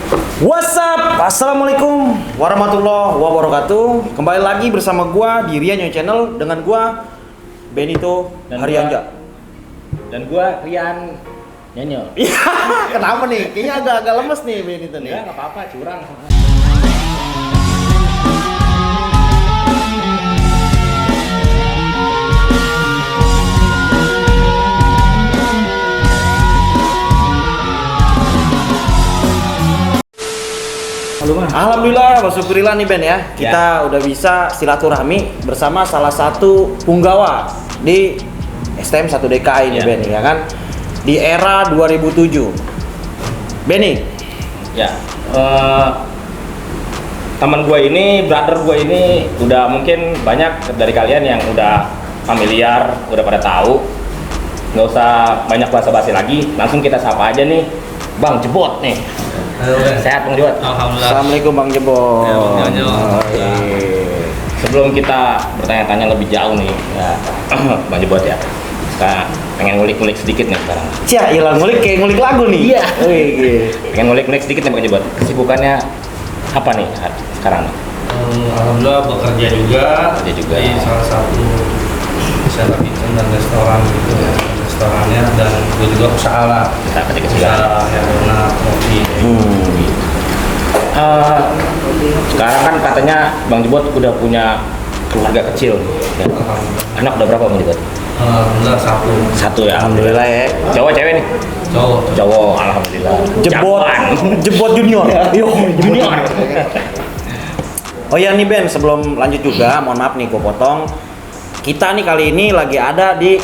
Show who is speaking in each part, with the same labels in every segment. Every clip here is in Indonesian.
Speaker 1: What's up? Assalamualaikum warahmatullahi wabarakatuh. Kembali lagi bersama gua di Rian Channel dengan gua Benito
Speaker 2: Dan
Speaker 1: Haryanja.
Speaker 2: Dan gua Rian Nyanyo.
Speaker 1: Kenapa nih? Kayaknya agak lemes nih Benito nih.
Speaker 2: Ya nggak apa-apa, curang.
Speaker 1: Alhamdulillah, wasyukurillah nih Ben ya. Kita udah bisa silaturahmi bersama salah satu punggawa di STM 1 DKI nih Ben ya kan. Di era 2007. Benny.
Speaker 2: Ya. Teman gue ini, brother gue ini udah mungkin banyak dari kalian yang udah familiar, udah pada tahu. Nggak usah banyak basa-basi lagi, langsung kita sapa aja nih. Bang Jebot nih.
Speaker 3: Halo,
Speaker 2: Sehat Bang Jebot?
Speaker 3: Alhamdulillah.
Speaker 1: Assalamualaikum Bang Jebot.
Speaker 3: Ya, Bang Nyanyo.
Speaker 2: Sebelum kita bertanya-tanya lebih jauh nih, ya, Bang Jebot ya. Kita pengen ngulik-ngulik sedikit nih sekarang.
Speaker 1: Cia, ilang ngulik kayak ngulik lagu nih.
Speaker 2: Iya.
Speaker 1: Wih,
Speaker 2: Pengen ngulik-ngulik sedikit nih Bang Jebot. Kesibukannya apa nih sekarang?
Speaker 3: Alhamdulillah bekerja juga.
Speaker 2: Bekerja juga.
Speaker 3: Di salah satu wisata kitchen dan restoran gitu ya. Restorannya dan gue juga usaha lah.
Speaker 2: Kita kecil-kecilan.
Speaker 3: Usaha yang donat, kopi.
Speaker 2: Sekarang kan katanya Bang Jebot udah punya keluarga kecil. Ya.
Speaker 3: Alhamdulillah.
Speaker 2: Anak udah berapa Bang Jebot?
Speaker 3: Alhamdulillah satu.
Speaker 2: Satu ya.
Speaker 1: alhamdulillah ya.
Speaker 2: Cowok cewek nih?
Speaker 3: Cowok.
Speaker 2: Cowok, alhamdulillah.
Speaker 1: Jebot,
Speaker 2: Jagoan.
Speaker 1: Jebot junior. Yo,
Speaker 2: Junior.
Speaker 1: Oh ya nih Ben, sebelum lanjut juga, mohon maaf nih gue potong. Kita nih kali ini lagi ada di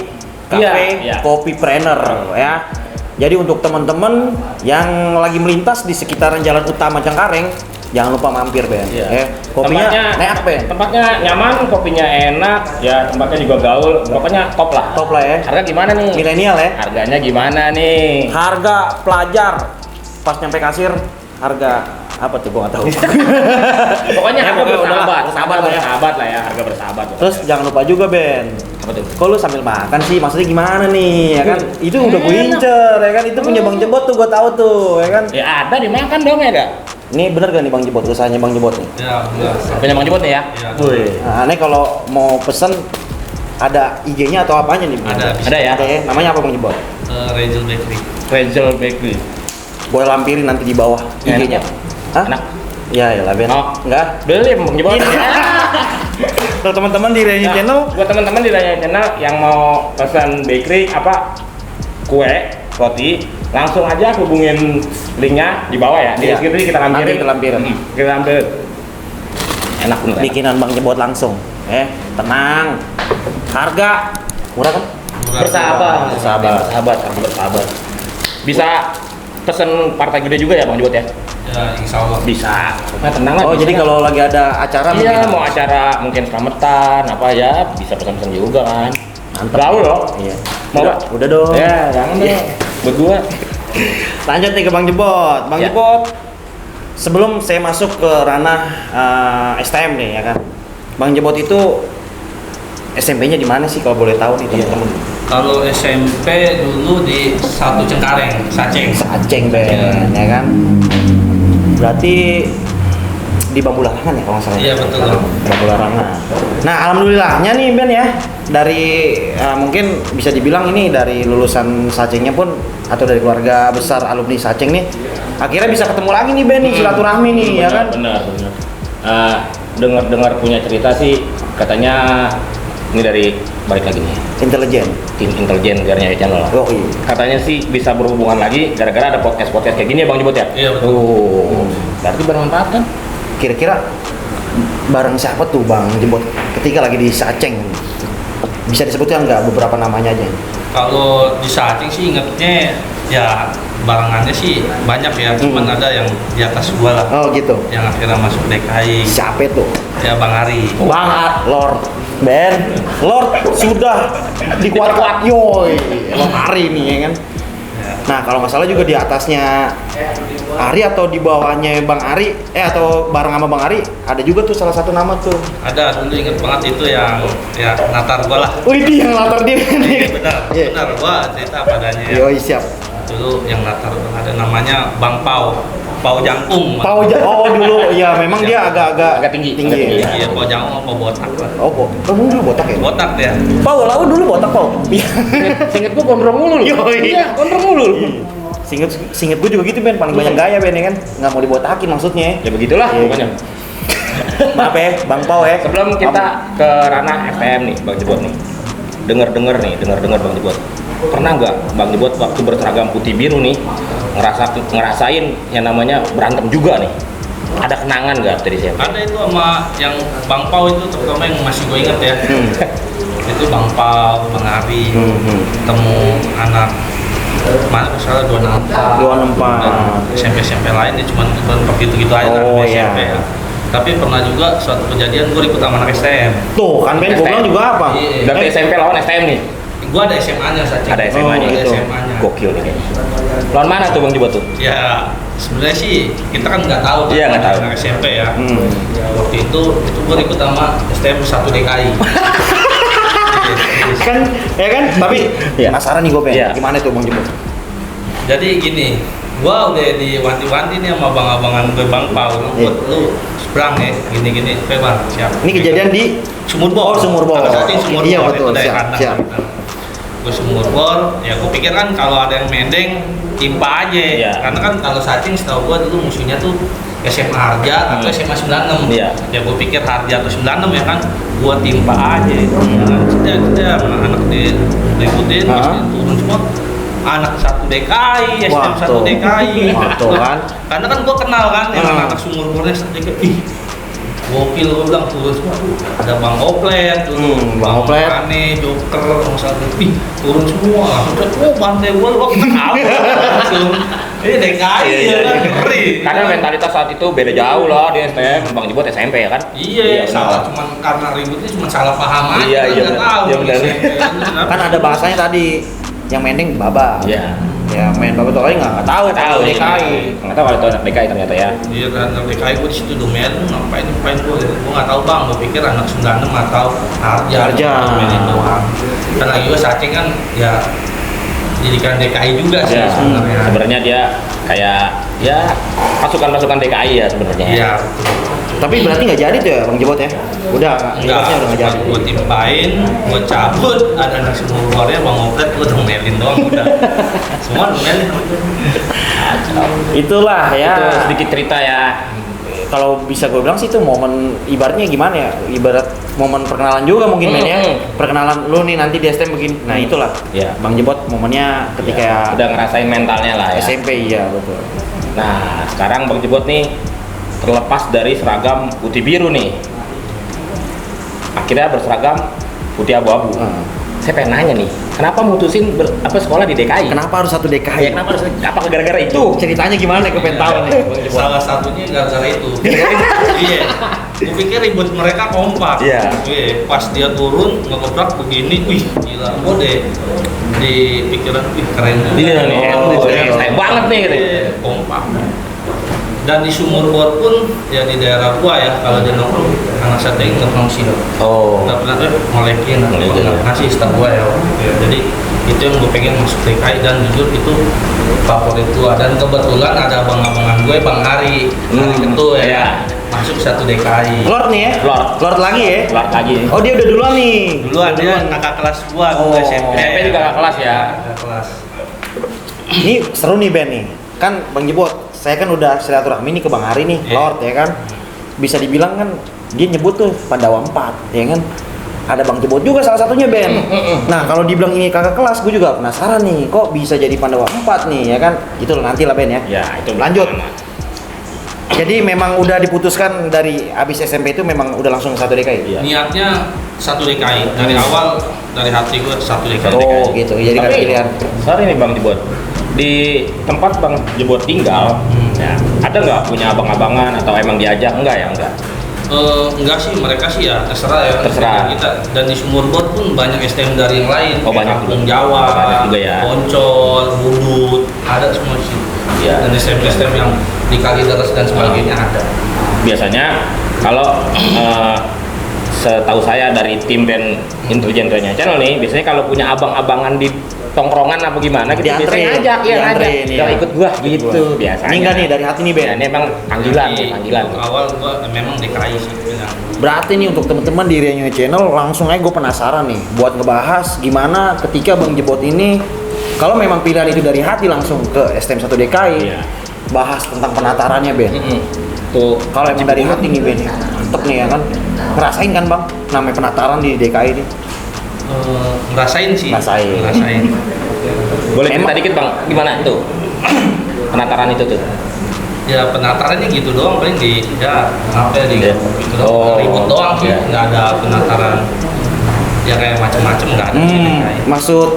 Speaker 1: Cafe
Speaker 2: Iya.
Speaker 1: Kopi Planner ya. Jadi untuk teman-teman yang lagi melintas di sekitaran Jalan Utama Cengkareng, jangan lupa mampir Ben.
Speaker 2: Iya.
Speaker 1: Ya, kopinya enak Ben.
Speaker 2: Tempatnya nyaman, kopinya enak, ya tempatnya juga gaul, pokoknya top lah.
Speaker 1: Top lah ya.
Speaker 2: Harga gimana nih?
Speaker 1: Milenial ya.
Speaker 2: Harganya gimana nih?
Speaker 1: Harga pelajar pas nyampe kasir harga apa tuh gua nggak tahu.
Speaker 2: Pokoknya harga bersahabat,
Speaker 1: bersahabat lah ya.
Speaker 2: bersahabat lah ya, harga bersahabat.
Speaker 1: Terus jangan lupa juga Ben.
Speaker 2: Apa tuh?
Speaker 1: Kok lu sambil makan sih? Maksudnya gimana nih? Ya kan? Itu udah gue incer, ya kan? Itu punya Bang Jebot tuh, gue tahu tuh, ya kan?
Speaker 2: Ya ada dimakan dong ya gak?
Speaker 1: Ini bener gak nih Bang Jebot? Usahanya Bang Jebot nih?
Speaker 3: Ya, alhamdulillah.
Speaker 2: Punya Bang Jebot nih ya?
Speaker 3: Ya.
Speaker 2: Wih.
Speaker 1: Nah, ini kalau mau pesen ada IG-nya atau apanya nih? Bang?
Speaker 2: Ada ya?
Speaker 1: Ada ya? Namanya apa Bang Jebot?
Speaker 3: Rachel Bakery.
Speaker 2: Rachel Bakery.
Speaker 1: Boleh lampirin nanti di bawah IG-nya. Hah?
Speaker 2: Enak.
Speaker 1: Ya, ya lah Ben.
Speaker 2: Oh.
Speaker 1: Enggak?
Speaker 2: Beli Bang Jebot.
Speaker 1: Kalau teman-teman di Reni
Speaker 2: Nah,
Speaker 1: Channel,
Speaker 2: buat teman-teman di Raya Channel yang mau pesan bakery apa kue, roti, langsung aja hubungin linknya di bawah ya. Di
Speaker 1: Iya.
Speaker 2: deskripsi kita lampirin.
Speaker 1: Nanti kita lampirin.
Speaker 2: Kita lampirin. Enak bener.
Speaker 1: bikinan Bang Jebot langsung. Tenang. Harga murah kan?
Speaker 2: Bersahabat.
Speaker 1: Bersahabat.
Speaker 2: Bersahabat. Harus bersahabat. Bisa pesen partai gede juga ya Bang Jebot ya?
Speaker 3: Ya, insya Allah.
Speaker 2: Bisa. Nah, tenang lah.
Speaker 1: Oh,
Speaker 2: bisa.
Speaker 1: jadi kalau lagi ada acara
Speaker 2: Iya, mau acara mungkin selamatan apa ya, bisa pesan-pesan juga kan.
Speaker 1: Mantap.
Speaker 2: Gaul loh.
Speaker 1: Iya.
Speaker 2: Mau
Speaker 1: Udah,
Speaker 2: nggak?
Speaker 1: udah dong.
Speaker 2: Ya, jangan deh. Buat gua.
Speaker 1: Lanjut nih ke Bang Jebot. Bang
Speaker 2: Ya.
Speaker 1: Jebot, sebelum saya masuk ke ranah STM nih ya kan. Bang Jebot itu SMP-nya di mana sih kalau boleh tahu nih teman-teman?
Speaker 3: Kalau SMP dulu di satu Cengkareng, Saceng.
Speaker 1: Aceng Ben, ya kan. Berarti di Bambu Larangan ya kalau nggak salah.
Speaker 3: Iya, betul.
Speaker 1: Bambu Larangan. Nah, alhamdulillahnya nih Ben ya, dari mungkin bisa dibilang ini dari lulusan Sacengnya pun atau dari keluarga besar alumni Saceng nih, akhirnya bisa ketemu lagi nih Ben nih, silaturahmi nih ya kan.
Speaker 2: Benar. Dengar punya cerita sih katanya ini dari balik lagi nih
Speaker 1: Intelijen.
Speaker 2: tim intelijen Rian Channel.
Speaker 1: Oh iya.
Speaker 2: Katanya sih bisa berhubungan lagi gara-gara ada podcast kayak gini ya Bang Jebot ya.
Speaker 3: Iya, betul.
Speaker 2: Oh, berarti bermanfaat kan?
Speaker 1: Kira-kira bareng siapa tuh Bang Jebot ketika lagi di Saceng? Bisa disebutkan nggak beberapa namanya aja?
Speaker 3: Kalau di Saceng sih ingetnya ya barengannya sih banyak ya, cuman ada yang di atas gua lah.
Speaker 1: Oh gitu.
Speaker 3: Yang akhirnya masuk DKI.
Speaker 1: Siapa tuh?
Speaker 3: Ya Bang Ari.
Speaker 1: Bang Lord Ben, Lord sudah dikuat-kuat yoi. Emang hari nih ya kan.
Speaker 3: Ya.
Speaker 1: Nah kalau nggak salah juga di atasnya Ari atau di bawahnya Bang Ari, atau bareng sama Bang Ari ada juga tuh salah satu nama tuh.
Speaker 3: Ada dulu inget banget itu yang ya natar gua lah.
Speaker 1: Wih dia yang latar dia
Speaker 3: Iya,
Speaker 1: nih.
Speaker 3: benar,
Speaker 1: Iya.
Speaker 3: benar gua cerita padanya ya.
Speaker 1: Yoi siap.
Speaker 3: Dulu yang natar gua ada namanya Bang Pau. Pau Jangkung.
Speaker 1: Oh dulu, ya memang dia agak
Speaker 2: tinggi.
Speaker 1: tinggi. Ya.
Speaker 3: Iya, Pau Jangkung apa botak lah.
Speaker 1: Kamu dulu botak ya?
Speaker 3: Botak dia.
Speaker 1: Pau, lau dulu botak Pau.
Speaker 2: Seinget gua gondrong mulu. Iya, gondrong mulu.
Speaker 1: Singkat gue juga gitu Ben, paling banyak gaya Ben ya kan, nggak mau dibotakin maksudnya.
Speaker 2: Ya begitulah
Speaker 1: Iya.
Speaker 2: pokoknya.
Speaker 1: Maaf ya, Bang Pau ya.
Speaker 2: Sebelum kita ke ranah STM nih, Bang Jebot nih. Dengar Bang Jebot. Pernah nggak Bang Jebot waktu berseragam putih biru nih ngerasain yang namanya berantem juga nih? Ada kenangan nggak dari siapa?
Speaker 3: Ada itu sama yang Bang Pau itu terutama yang masih gue inget ya. Itu Bang Pau, Bang Ari, ketemu anak mana misalnya
Speaker 1: 264.
Speaker 3: SMP lain dia cuma begitu aja
Speaker 1: Oh,
Speaker 3: anak
Speaker 1: iya.
Speaker 3: SMP ya. Tapi pernah juga suatu kejadian gue ikut sama anak STM.
Speaker 1: Tuh kan Ben, gue bilang juga apa?
Speaker 3: Iya.
Speaker 2: Berarti SMP lawan STM nih?
Speaker 3: Gue ada SMA-nya saja.
Speaker 2: Ada SMA-nya
Speaker 1: gitu.
Speaker 3: SMA-nya.
Speaker 2: Gokil nih kayaknya. Lawan mana tuh Bang Jebot tuh?
Speaker 3: Ya sebenarnya sih kita kan nggak tahu
Speaker 2: Iya, nggak tahu.
Speaker 3: anak SMP ya.
Speaker 1: Hmm.
Speaker 3: Waktu itu gue ikut sama STM 1 DKI.
Speaker 1: Kan, ya kan? Tapi
Speaker 2: Iya.
Speaker 1: penasaran nih gue Ben,
Speaker 2: Iya.
Speaker 1: gimana tuh Bang Jebot?
Speaker 3: Jadi gini, gua udah diwanti-wanti nih sama abang-abangan gue Bang Pau,
Speaker 1: Iya.
Speaker 3: lu seberang ya, gini-gini, oke Bang, siap.
Speaker 1: Ini kejadian di
Speaker 3: Sumur Bor.
Speaker 1: Oh, Sumur Bor.
Speaker 3: Pada saat itu Sumur
Speaker 1: Iya,
Speaker 3: Bor,
Speaker 1: betul,
Speaker 3: itu dari
Speaker 1: siap,
Speaker 3: kandang.
Speaker 1: siap.
Speaker 3: Gue Sumur Bor, ya gue pikir kan kalau ada yang mendeng, timpa aja.
Speaker 2: Iya.
Speaker 3: Karena kan kalau Sacing setahu gua dulu musuhnya tuh SMA Harja atau SMA 96.
Speaker 2: Iya.
Speaker 3: Ya gue pikir Harja atau 96 ya kan, gua timpa aja. Sudah, anak-anak diikutin,
Speaker 1: Hah?
Speaker 3: terus turun semua. Anak 1 DKI,
Speaker 1: Wah,
Speaker 3: STM 1
Speaker 1: tuh.
Speaker 3: DKI.
Speaker 1: Wah, tuh kan.
Speaker 3: Karena kan gua kenal kan yang
Speaker 1: Hmm.
Speaker 3: anak Sumur Bornya 1 DKI. Ih, gokil, gua bilang turun semua. Ada Bang Oplet dulu,
Speaker 1: Bang Oplet.
Speaker 3: Ane, Joker, masalah ih turun semua. Oh, bantai gua lo kenal. Langsung. Ini DKI ya kan, ngeri.
Speaker 2: Karena mentalitas saat itu beda jauh loh di STM. Bang Jebot SMP ya kan?
Speaker 3: Iya, salah
Speaker 2: benar.
Speaker 3: cuman karena ributnya cuma salah paham aja.
Speaker 2: Iya,
Speaker 3: kan,
Speaker 2: iya,
Speaker 3: nggak
Speaker 2: benar.
Speaker 3: tahu.
Speaker 2: Iya, benar.
Speaker 1: Kan ada bahasanya tadi, yang mending baba.
Speaker 2: Iya.
Speaker 1: Ya main baba tuh kali nggak tahu
Speaker 2: Nggak tahu
Speaker 1: kalau
Speaker 2: nih.
Speaker 1: DKI.
Speaker 2: Nggak tahu kalau itu anak DKI ternyata ya.
Speaker 3: Iya kan, anak DKI gue di situ domain, ngapain gue nggak tahu Bang, gue pikir anak 96 atau Harja.
Speaker 1: Harja.
Speaker 3: Domainin doang. Dan lagi gue Sacing kan ya didikan DKI juga sih
Speaker 2: Ya,
Speaker 3: sebenarnya.
Speaker 2: sebenarnya dia kayak ya pasukan DKI ya sebenarnya.
Speaker 3: Iya.
Speaker 1: Tapi berarti nggak jadi tuh ya Bang Jebot ya? Udah, ibaratnya udah nggak jadi.
Speaker 3: Gue timpain, gue cabut, ada anak semua keluarnya Bang Oplet, gue domelin doang udah. Semua domelin.
Speaker 1: Itulah
Speaker 2: Itu
Speaker 1: ya.
Speaker 2: sedikit cerita ya.
Speaker 1: Kalau bisa gue bilang sih itu momen ibaratnya gimana ya? Ibarat momen perkenalan juga mungkin Ben ya. Perkenalan lu nih nanti di STM begini. Nah itulah.
Speaker 2: Iya.
Speaker 1: Bang Jebot momennya ketika
Speaker 2: Ya, udah ngerasain mentalnya lah ya.
Speaker 1: SMP iya betul.
Speaker 2: Nah, sekarang Bang Jebot nih terlepas dari seragam putih biru nih. Akhirnya berseragam putih abu-abu. Saya pengen nanya nih, kenapa mutusin sekolah di DKI?
Speaker 1: Kenapa harus 1
Speaker 2: Ya,
Speaker 1: DKI?
Speaker 2: kenapa harus apa gara-gara itu?
Speaker 1: Ceritanya gimana nih? Gue pengen tahu nih. Bang Jebot.
Speaker 3: Salah satunya gara-gara itu. Iya. Gue pikir ribut mereka kompak.
Speaker 2: Iya.
Speaker 3: Pas dia turun ngegebrak begini, wih gila. Gue deh di pikiran, wih keren.
Speaker 2: Iya nih,
Speaker 1: Oh,
Speaker 2: ini
Speaker 1: iya.
Speaker 2: style banget nih gitu.
Speaker 3: Iya, kompak. Dan di Sumur Bor pun ya di daerah gua ya kalau dia nongkrong anak sate nongkrong sih
Speaker 2: Oh.
Speaker 3: nggak pernah ngolekin atau
Speaker 2: Ngolekin.
Speaker 3: nggak ngasih setahu gua ya. Jadi itu yang gue pengen masuk DKI dan jujur itu favorit gua dan kebetulan ada abang-abangan gue Bang Ari Ketua ya
Speaker 2: Iya.
Speaker 3: masuk 1 DKI.
Speaker 1: Lord nih ya?
Speaker 2: Lord.
Speaker 1: Lagi ya?
Speaker 2: Keluar lagi.
Speaker 1: Oh dia udah duluan nih.
Speaker 3: Dulu ada kakak kelas gua
Speaker 1: Oh.
Speaker 3: SMP.
Speaker 2: SMP juga kakak kelas ya.
Speaker 3: Kakak kelas.
Speaker 1: Ini seru nih Ben nih. Kan Bang Jebot, saya kan udah silaturahmi nih ke Bang Hari nih,
Speaker 3: Iya.
Speaker 1: Lord ya kan. Bisa dibilang kan dia nyebut tuh Pandawa 4 ya kan. Ada Bang Jebot juga salah satunya Ben. Nah kalau dibilang ini kakak kelas, gue juga penasaran nih, kok bisa jadi Pandawa 4 nih ya kan. Itu nanti lah Ben ya.
Speaker 2: Ya, itu
Speaker 1: Lanjut. Jadi memang udah diputuskan dari abis SMP itu memang udah langsung 1 DKI.
Speaker 2: Iya.
Speaker 3: Niatnya 1 DKI dari awal dari hati gua 1 DKI.
Speaker 1: Oh gitu, jadi kan
Speaker 2: Tapi,
Speaker 1: pilihan.
Speaker 2: sorry nih Bang Jebot, di tempat Bang Jebot tinggal, ya, ada nggak punya abang-abangan atau emang diajak? Enggak ya, enggak.
Speaker 3: Enggak sih, mereka sih ya terserah ya.
Speaker 2: Terserah.
Speaker 3: Kita dan di Sumur Bor pun banyak STM dari yang lain.
Speaker 2: Oh,
Speaker 3: kayak
Speaker 2: banyak
Speaker 3: Kampung
Speaker 2: juga.
Speaker 3: Jawa,
Speaker 2: Banyak juga ya.
Speaker 3: Poncol, Budut, ada semua sih.
Speaker 2: Iya.
Speaker 3: Dan STM yang di Kalideres dan sebagainya ada.
Speaker 2: Biasanya kalau setahu saya dari tim band intelijen Renya Channel nih, biasanya kalau punya abang-abangan di tongkrongan apa gimana gitu biasanya
Speaker 1: Dianterin.
Speaker 2: ngajak ya ngajak
Speaker 1: Dianterin,
Speaker 2: "Udah
Speaker 1: iya.
Speaker 2: ikut gua gitu biasanya.
Speaker 1: Ini enggak nih dari hati nih Ben.
Speaker 2: Ya, ini emang panggilan
Speaker 3: Jadi,
Speaker 2: nih, panggilan.
Speaker 3: untuk awal gua memang DKI sih bilang.
Speaker 1: Berarti nih untuk teman-teman di Renyo Channel langsung aja gue penasaran nih buat ngebahas gimana ketika Bang Jebot ini kalau memang pilihan itu dari hati langsung ke STM 1 DKI
Speaker 2: Iya.
Speaker 1: bahas tentang penatarannya Ben.
Speaker 2: Tuh
Speaker 1: Kalau emang dari hati nih Ben, mantep nih ya kan. Ngerasain kan Bang namanya penataran di DKI ini?
Speaker 3: Ngerasain sih.
Speaker 1: Ngerasain.
Speaker 2: boleh cerita
Speaker 1: Emang-
Speaker 2: dikit Bang, gimana tuh penataran itu tuh?
Speaker 3: Ya penatarannya gitu doang paling di ya apa ya di
Speaker 2: Iya.
Speaker 3: gitu doang.
Speaker 2: Oh,
Speaker 3: Ribut doang sih,
Speaker 2: iya.
Speaker 3: nggak ada penataran ya kayak macem-macem nggak ada sih DKI.
Speaker 1: Maksud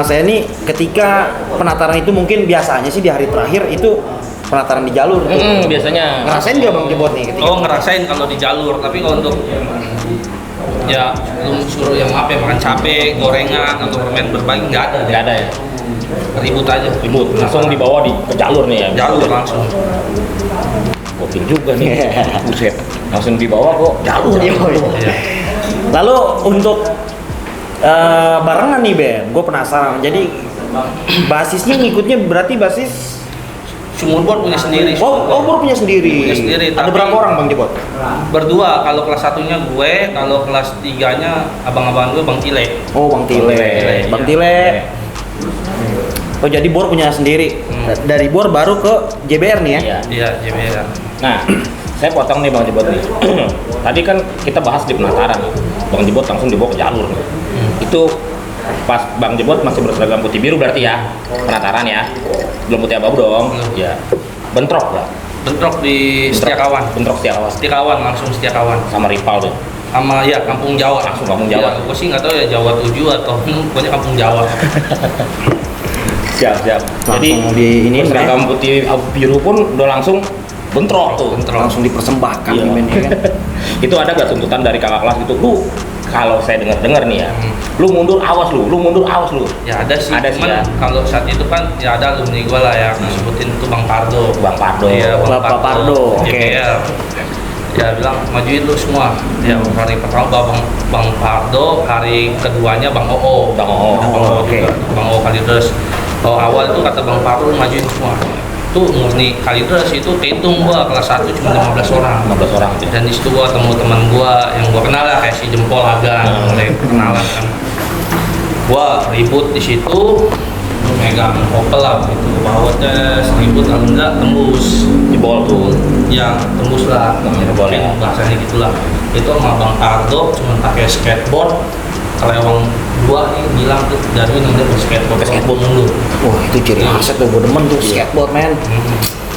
Speaker 1: saya nih ketika penataran itu mungkin biasanya sih di hari terakhir itu penataran di jalur tuh.
Speaker 2: Biasanya
Speaker 1: Ngerasain nggak Bang Jebot nih ketika?
Speaker 3: Oh ngerasain kalau di jalur, tapi kalau untuk ya lu suruh yang apa ya makan cabe, gorengan atau permen berbagi nggak ada.
Speaker 2: nggak ada ya,
Speaker 3: Ribut aja.
Speaker 2: ribut langsung dibawa ke jalur nih ya.
Speaker 3: Jalur langsung.
Speaker 2: Gokil juga nih, buset langsung dibawa kok jalur.
Speaker 3: Iya.
Speaker 1: Lalu untuk barengan nih Ben, gue penasaran. Jadi basisnya ngikutnya berarti basis
Speaker 3: Sumur Bor punya sendiri.
Speaker 1: baru punya sendiri.
Speaker 3: Punya sendiri,
Speaker 1: Ada
Speaker 3: tapi-
Speaker 1: berapa orang Bang Jebot?
Speaker 3: Berdua, kalau kelas satunya gue, kalau kelas tiganya abang-abang gue Bang Tile.
Speaker 1: Oh Bang Tile.
Speaker 3: Tile,
Speaker 1: Bang
Speaker 3: iya.
Speaker 1: Tile. Oh jadi Bor punya sendiri. Dari Bor baru ke JBR nih ya?
Speaker 2: Iya.
Speaker 3: Iya, JBR.
Speaker 2: Nah, saya potong nih Bang Jebot nih. Tadi kan kita bahas di penataran nih. Bang Jebot langsung dibawa ke jalur nih. Itu pas Bang Jebot masih berseragam putih biru berarti ya penataran ya, belum putih abu dong.
Speaker 3: Belum.
Speaker 2: Ya, bentrok lah.
Speaker 3: Bentrok di Setiakawan.
Speaker 2: Bentrok Setiakawan
Speaker 3: Setiakawan, langsung Setiakawan.
Speaker 2: sama rival tuh.
Speaker 3: Sama ya Kampung Jawa.
Speaker 2: Langsung Kampung Jawa.
Speaker 3: Ya, gue sih nggak tahu ya Jawa 7 atau pokoknya Kampung Jawa.
Speaker 2: Siap. Jadi
Speaker 1: Langsung di ini
Speaker 2: seragam putih abu biru pun udah langsung bentrok tuh.
Speaker 1: langsung dipersembahkan
Speaker 2: Iya.
Speaker 1: nih Ben ya kan?
Speaker 2: Itu ada gak tuntutan dari kakak kelas gitu, lu kalau saya dengar nih ya, lu mundur awas lu mundur awas lu.
Speaker 3: Ya ada sih,
Speaker 2: Ada sih
Speaker 3: cuman
Speaker 2: ya.
Speaker 3: kalau saat itu kan ya ada alumni gue lah ya, sebutin itu Bang Pardo.
Speaker 2: Bang Pardo.
Speaker 3: Iya,
Speaker 1: Bapak Pardo, oke.
Speaker 3: JPL. Ya bilang majuin lu semua. Ya hari pertama Bang Pardo, hari keduanya Bang Oo.
Speaker 2: Bang Oo.
Speaker 3: Ada Bang Oo
Speaker 1: Oke.
Speaker 3: juga. Bang Oo Kalideres. Kalau awal itu kata Bang Pardo majuin semua. Itu murni Kalideres itu kehitung gua kelas 1 cuma 15 orang.
Speaker 2: 15 orang aja.
Speaker 3: Dan di situ gua ketemu teman gua yang gua kenal lah kayak si Jempol Agan, mulai kenalan kan. Gua ribut di situ, megang kopel lah gitu, bawahnya ribut alhamdulillah tembus
Speaker 2: Jebol tuh.
Speaker 3: ya tembus lah,
Speaker 2: Jebol ya.
Speaker 3: bahasanya gitulah. Itu sama Bang Pardo cuma pakai skateboard, kelewang dua nih bilang tuh Darwin udah berskateboard mulu.
Speaker 1: Wah itu ciri khasnya tuh, gue demen tuh skateboard men.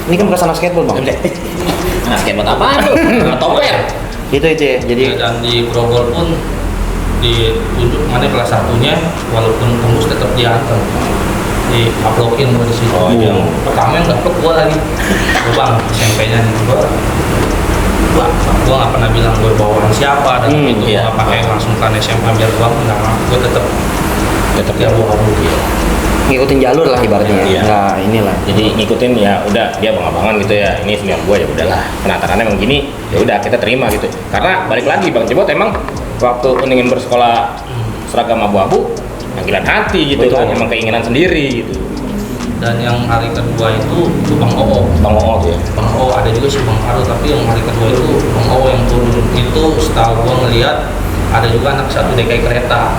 Speaker 1: Ini kan bukan sana skateboard Bang.
Speaker 2: Nah, skateboard apa tuh? Toper.
Speaker 1: Itu ya. Jadi
Speaker 3: Dan di Grogol pun ditunjuk mana kelas satunya, walaupun tembus tetap diantar, di-uploadin gua di situ.
Speaker 2: Oh, iya.
Speaker 3: Pertama yang dapet gua lagi, gua Bang SMP-nya nih gua nggak pernah bilang gua bawahan siapa dan itu
Speaker 2: iya.
Speaker 3: gua nggak pakai langsung kan SMA biar gua nggak gua tetap ya gua gitu.
Speaker 1: ngikutin jalur lah ibaratnya.
Speaker 2: Iya.
Speaker 1: Nah inilah.
Speaker 2: Jadi ngikutin ya udah dia abang-abangan gitu ya, ini senior gua ya udahlah, penatarannya emang gini ya udah kita terima gitu. Karena balik lagi Bang Jebot emang waktu ingin bersekolah seragam abu-abu panggilan hati gitu
Speaker 1: Betul.
Speaker 2: kan, emang keinginan sendiri gitu.
Speaker 3: Dan yang hari kedua itu Bang Oo.
Speaker 2: Bang Oo tuh ya.
Speaker 3: Bang O ada juga sih Bang Faru, tapi yang hari kedua itu Bang O yang turun itu setahu gua ngeliat ada juga anak satu DKI kereta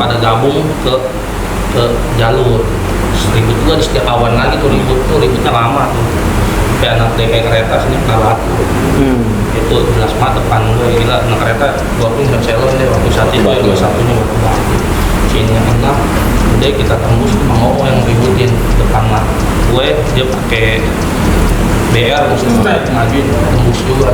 Speaker 3: pada gabung ke jalur. Terus ribut juga di setiap kawan lagi tuh ributnya lama tuh. Sampai anak DKI kereta sini pernah batu. Itu jelas banget depan gue gila anak kereta gua pun nggak selon deh waktu saat itu yang satunya waktu batu. Sini yang enak, udah kita tembus ke Bang O yang ributin depan lah. Gue dia pakai BR maksudnya ngajuin tembus juga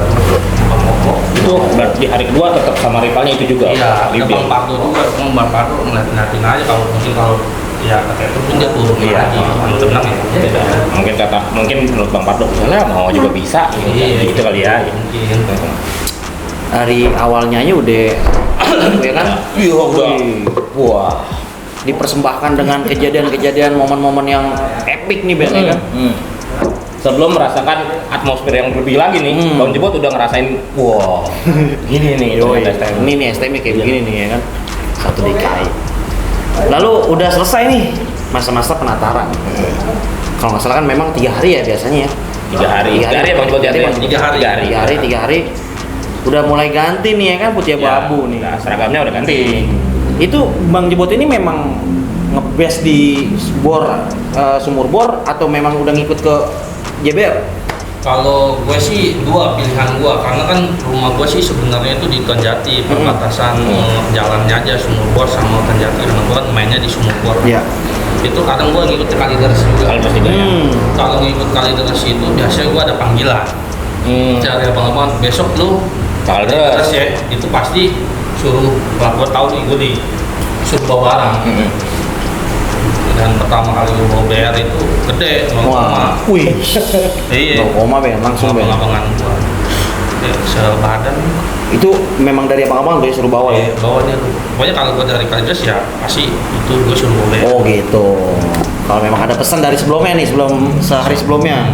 Speaker 3: Bang O.
Speaker 2: Itu berarti di hari kedua tetap sama rivalnya itu juga.
Speaker 3: Iya, ada
Speaker 2: Libya.
Speaker 3: Bang Pardo juga, Bang Pardo ngeliatin aja kalau mungkin kalau ya kayak itu pun dia turun
Speaker 2: Iya.
Speaker 3: lagi, kalau tenang ya.
Speaker 2: Mungkin menurut Bang Pardo misalnya mau juga bisa gitu kali ya.
Speaker 3: Mungkin.
Speaker 1: Hari awalnya aja udah ya kan?
Speaker 2: Iya udah. Wah.
Speaker 1: Dipersembahkan dengan kejadian-kejadian momen-momen yang epic nih Ben ya kan?
Speaker 2: sebelum merasakan atmosfer yang lebih lagi nih, Bang Jebot udah ngerasain, wah, gini nih,
Speaker 1: Yoi.
Speaker 2: STM.
Speaker 1: Ini nih STM kayak begini nih ya kan. Satu DKI. Lalu udah selesai nih masa-masa penataran. Kalau nggak salah kan memang 3 hari ya biasanya ya.
Speaker 2: 3 hari ya Bang Jebot ya.
Speaker 1: 3 hari. Udah mulai ganti nih ya kan putih abu-abu nih.
Speaker 2: Nah, seragamnya udah ganti.
Speaker 1: Itu Bang Jebot ini memang ngebase di sumur bor atau memang udah ngikut ke JBR?
Speaker 3: Kalau gue sih dua pilihan gue, karena kan rumah gue sih sebenarnya itu di Tuanjati, perbatasan jalannya aja sumur bor sama Tuanjati. Karena gue kan mainnya di sumur bor.
Speaker 1: Iya.
Speaker 3: Itu kadang gue ngikut ke Kalideres juga. Kalau ngikut Kalideres itu biasanya gue ada panggilan. Cari abang-abang, besok lu
Speaker 2: Kalideres
Speaker 3: ya, itu pasti suruh, lah gue tahu nih gue disuruh bawa barang. Dan pertama kali gue bawa BR itu gede, 0,
Speaker 1: wih,
Speaker 3: iya,
Speaker 1: 0, Ben, langsung Ben.
Speaker 3: abang-abangan gue, sebadan.
Speaker 1: Itu memang dari abang-abang tuh suruh bawa ya?
Speaker 3: Bawanya tuh, pokoknya kalau gue dari Kalideres ya pasti itu gue suruh bawa BR.
Speaker 1: Oh gitu. Kalau memang ada pesan dari sebelumnya nih, sehari sebelumnya.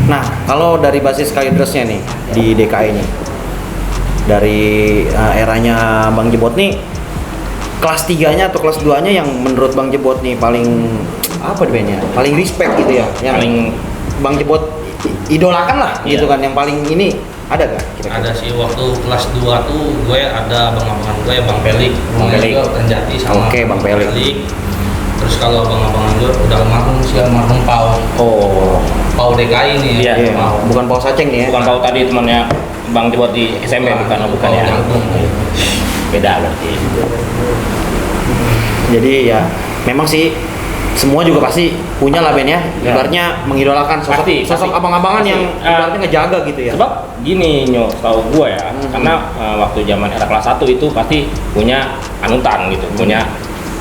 Speaker 1: Nah, kalau dari basis Kalideresnya nih di DKI ini, dari eranya Bang Jebot nih, kelas 3-nya atau kelas 2-nya yang menurut Bang Jebot nih paling apa namanya? Paling respect gitu ya, yang
Speaker 2: paling
Speaker 1: Bang Jebot idolakan lah gitu kan, yang paling ini ada gak?
Speaker 3: Ada sih, waktu kelas 2 tuh gue ada abang-abangan gue ya, Bang Pelik.
Speaker 1: Bang Pelik.
Speaker 3: Terjati sama
Speaker 1: Oke, Bang Pelik.
Speaker 3: Terus kalau abang-abangan gue udah almarhum sih, almarhum Pau.
Speaker 1: Oh,
Speaker 3: Pau DKI nih ya.
Speaker 2: Iya.
Speaker 3: Pau.
Speaker 1: bukan Paul Saceng nih ya?
Speaker 2: Bukan kau tadi temannya Bang Jebot di SMP, bukan ya. Beda berarti.
Speaker 1: Jadi ya memang sih semua juga pasti punya lah Ben ya. Ibaratnya mengidolakan sosok
Speaker 2: Pasti.
Speaker 1: abang-abangan
Speaker 2: Pasti.
Speaker 1: yang ibaratnya ngejaga gitu ya.
Speaker 2: Sebab gini Nyo, tahu gua ya, karena waktu zaman era kelas 1 itu pasti punya anutan gitu, punya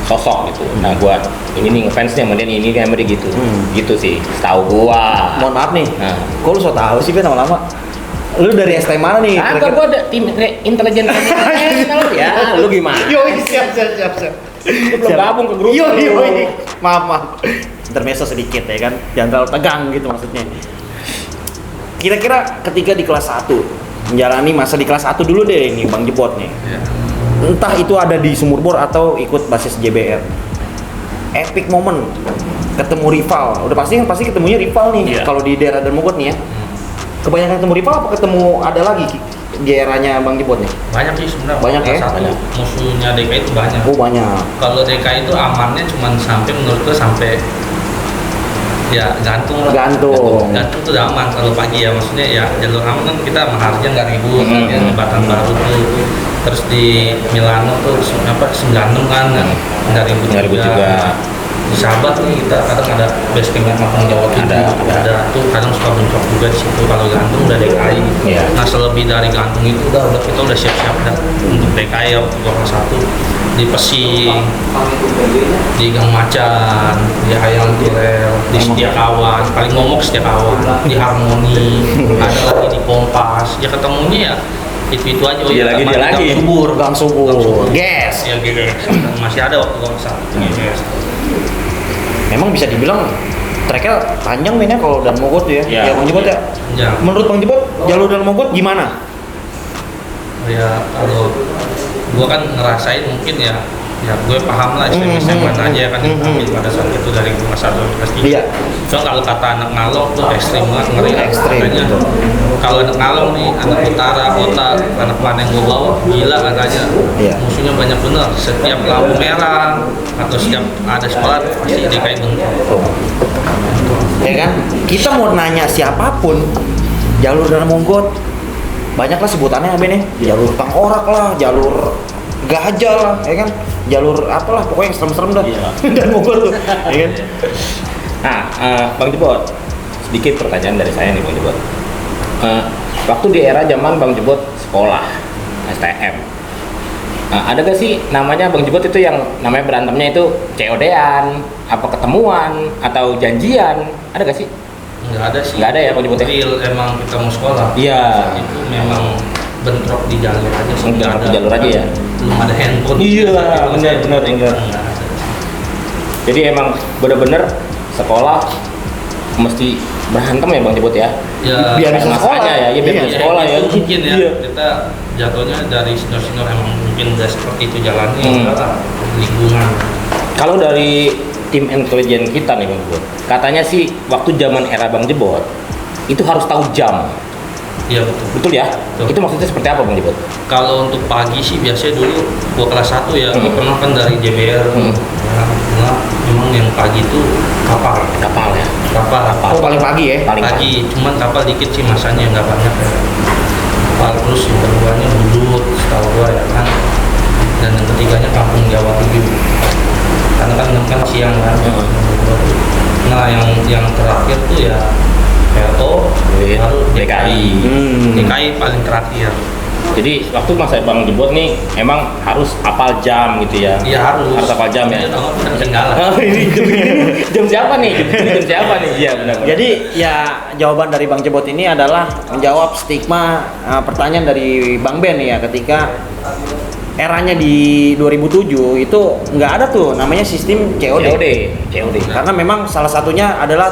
Speaker 2: sosok gitu. Nah gua ini nih ngefansnya, kemudian ini kayak gitu. Gitu sih, tahu gua.
Speaker 1: Mohon maaf nih,
Speaker 2: Nah.
Speaker 1: kok lu so tau sih Ben lama-lama? Lu dari STM mana nih?
Speaker 2: Agak gua ada tim intelijen ya, lu gimana?
Speaker 1: Yo, siap.
Speaker 2: Lu belum gabung ke grup.
Speaker 1: Yo. Maaf. Intermezzo sedikit ya kan, jangan terlalu tegang gitu maksudnya. Kira-kira ketika di kelas 1 menjalani masa di kelas 1 dulu deh ini Bang Jebot nih.
Speaker 3: Iya.
Speaker 1: Entah itu ada di sumur bor atau ikut basis JBR. Epic moment ketemu rival. Udah pasti ketemunya rival nih.
Speaker 2: Iya.
Speaker 1: Kalau di daerah Darmogot nih ya. Kebanyakan ketemu rival apa ketemu ada lagi di eranya Bang Jebot nih?
Speaker 3: Banyak sih sebenarnya.
Speaker 1: Banyak ya?
Speaker 3: Kelas satu
Speaker 2: Banyak.
Speaker 3: musuhnya DKI itu banyak.
Speaker 1: Oh banyak.
Speaker 3: Kalau DKI itu amannya cuma sampai, menurut gue sampai ya gantung lah.
Speaker 1: Gantung.
Speaker 3: Gantung tuh udah aman kalau pagi ya, maksudnya ya jalur aman kan, kita maharja nggak ribut kan ya, jembatan baru tuh. Terus di Milano tuh 96 kan nggak ribut juga. Di Sahabat nih kita kadang ada base camp Mampang Jawa tuh, ada tuh kadang suka bentrok juga di situ. Kalau gantung udah DKI.
Speaker 2: Iya.
Speaker 3: Nah selebih dari gantung itu kita udah siap-siap dah untuk DKI ya, waktu kelas 1 di Pesing, di Gang Macan, di Hayang Turel, di Setiakawan, paling momok Setiakawan, di Harmoni, ada lagi di Kompas. Ya ketemunya ya itu aja.
Speaker 2: Dia lagi.
Speaker 1: Gang subur. Guys.
Speaker 3: Ya gitu. Masih ada waktu kelas 1. Yes.
Speaker 1: Memang bisa dibilang treknya panjang mainnya kalau dan Mogot tuh ya.
Speaker 2: Iya.
Speaker 1: Ya Bang Jebot ya.
Speaker 3: Ya.
Speaker 1: Menurut Bang Jebot jalur dan Mogot gimana?
Speaker 3: Ya kalau gua kan ngerasain mungkin ya gue paham lah SMA aja kan ambil pada saat itu dari kelas 1 sampai kelas 3.
Speaker 1: Iya.
Speaker 3: Cuma kalau kata anak Ngalong tuh ekstrim banget, ngeri.
Speaker 1: Ekstrim,
Speaker 3: Makanya
Speaker 1: betul.
Speaker 3: kalau anak Ngalong nih, anak utara kota, anak mana yang gue bawa gila katanya.
Speaker 1: Iya.
Speaker 3: Musuhnya banyak bener. Setiap lampu merah atau setiap ada sekolah pasti DKI bentrok.
Speaker 1: Tuh. Ya kan? Kita mau nanya siapapun jalur dan Mogot banyak lah sebutannya Ben ya. Jalur Tangkorak lah, jalur Gajah lah, ya kan? Jalur apalah pokoknya yang serem-serem dah.
Speaker 2: Iya.
Speaker 1: Dan Mogot tuh, ya kan?
Speaker 2: Nah, Bang Jebot, sedikit pertanyaan dari saya nih Bang Jebot. Waktu di era zaman Bang Jebot sekolah STM, ada gak sih namanya Bang Jebot itu yang namanya berantemnya itu COD-an, apa ketemuan atau janjian? Ada gak sih?
Speaker 3: Nggak ada sih.
Speaker 2: Nggak ada ya, Pak Jebot, ya?
Speaker 3: Real emang kita mau sekolah.
Speaker 2: Iya.
Speaker 3: Itu memang bentrok di jalur aja.
Speaker 2: Bentrok di jalur aja ya?
Speaker 3: Belum ada handphone.
Speaker 2: Iya, benar.
Speaker 3: Nggak ada.
Speaker 2: Jadi emang bener-bener sekolah mesti berantem ya Bang Jebot ya.
Speaker 3: Ya,
Speaker 1: Biar bisa sekolah.
Speaker 2: Masanya ya, biar
Speaker 1: Iya.
Speaker 2: bisa sekolah ya.
Speaker 3: itu mungkin ya
Speaker 2: Iya.
Speaker 3: kita jatuhnya dari senior emang mungkin udah seperti itu jalannya
Speaker 2: Hmm.
Speaker 3: lah, lingkungan.
Speaker 2: Kalau dari tim intelijen kita nih Bang Jebot, katanya sih waktu zaman era Bang Jebot itu harus tahu jam.
Speaker 3: Iya betul.
Speaker 2: Betul ya?
Speaker 3: Betul.
Speaker 2: Itu maksudnya seperti apa Bang Jebot?
Speaker 3: Kalau untuk pagi sih biasanya dulu gua kelas 1 ya,
Speaker 2: Hmm.
Speaker 3: pernah kan dari JBR.
Speaker 2: Hmm.
Speaker 3: Nah, memang yang pagi itu kapal.
Speaker 2: Kapal ya.
Speaker 3: Kapal.
Speaker 1: Oh, paling pagi ya.
Speaker 2: Paling
Speaker 3: Pagi, cuman kapal dikit sih masanya nggak banyak ya. Kapal terus yang keduanya Budut, setahu gua ya kan. Dan yang ketiganya Kampung Jawa 7. Karena kan siang kan. Nah yang terakhir tuh ya Perto, baru
Speaker 2: DKI.
Speaker 3: DKI paling terakhir.
Speaker 2: Jadi waktu masa Bang Jebot nih emang harus apal jam gitu ya.
Speaker 3: Iya harus.
Speaker 2: Harus apal jam ya.
Speaker 3: Jadi kalau kita ketinggalan.
Speaker 2: Oh, ini jam siapa nih? Ini jam siapa nih? Iya benar.
Speaker 1: Jadi ya jawaban dari Bang Jebot ini adalah menjawab stigma pertanyaan dari Bang Ben ya ketika eranya di 2007 itu nggak ada tuh namanya sistem COD.
Speaker 2: COD.
Speaker 1: Karena memang salah satunya adalah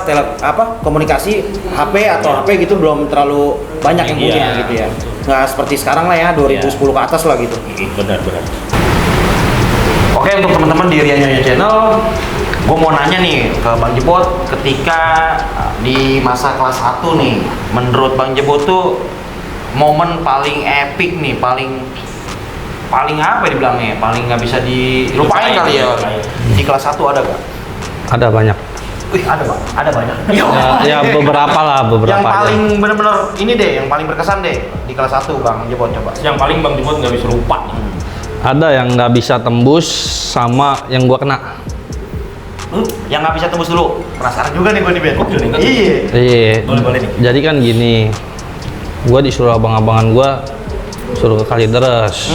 Speaker 1: komunikasi HP atau HP gitu belum terlalu banyak yang punya
Speaker 2: Iya.
Speaker 1: gitu ya. Nggak seperti sekarang lah ya 2010 ke atas lah gitu.
Speaker 2: Benar.
Speaker 1: Oke, untuk teman-teman di Rian Nyonya Channel, gue mau nanya nih ke Bang Jebot ketika di masa kelas 1 nih, menurut Bang Jebot tuh momen paling epic nih, paling apa ya dibilangnya, paling nggak bisa dilupain kali ya. Di kelas 1 ada gak?
Speaker 4: Ada banyak.
Speaker 1: Wih, ada Bang, ada banyak.
Speaker 4: Ya beberapa lah, beberapa
Speaker 1: Yang
Speaker 4: aja.
Speaker 1: paling bener-bener ini deh, yang paling berkesan deh di kelas 1 Bang Jebot coba.
Speaker 2: Yang paling Bang Jebot nggak bisa lupa.
Speaker 4: Ada yang nggak bisa tembus sama yang gua kena.
Speaker 1: Yang nggak bisa tembus dulu. Penasaran juga nih gue nih Ben. Iya.
Speaker 4: Iya.
Speaker 2: Boleh nih.
Speaker 4: Jadi kan gini, gua disuruh abang-abangan gua suruh ke Kalideres,